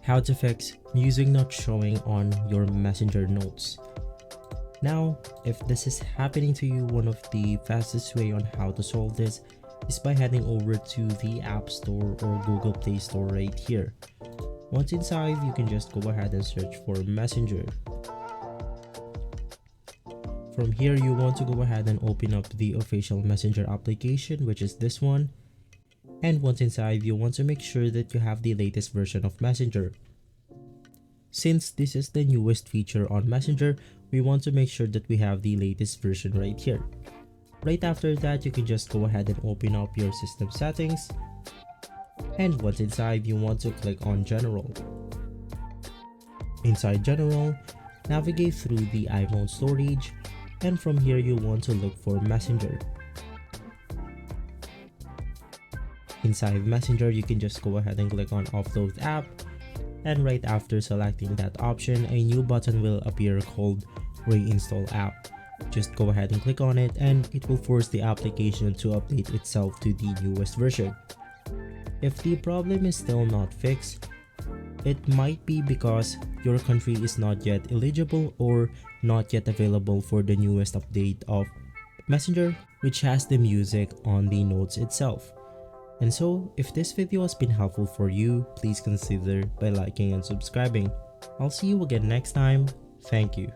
How to fix music not showing on your Messenger notes. Now, if this is happening to you, one of the fastest way on how to solve this is by heading over to the App Store or Google Play Store right here. Once inside, you can just go ahead and search for Messenger. From here, you want to go ahead and open up the official Messenger application, which is this one. And once inside, you want to make sure that you have the latest version of Messenger. Since this is the newest feature on Messenger, we want to make sure that we have the latest version right here. Right after that, you can just go ahead and open up your system settings. And once inside, you want to click on General. Inside General, navigate through the iPhone storage, and from here you want to look for Messenger. Inside Messenger, you can just go ahead and click on Offload App, and right after selecting that option, a new button will appear called Reinstall App. Just go ahead and click on it, and it will force the application to update itself to the newest version. If the problem is still not fixed, it might be because your country is not yet eligible or not yet available for the newest update of Messenger, which has the music on the notes itself. And so, if this video has been helpful for you, please consider by liking and subscribing. I'll see you again next time. Thank you.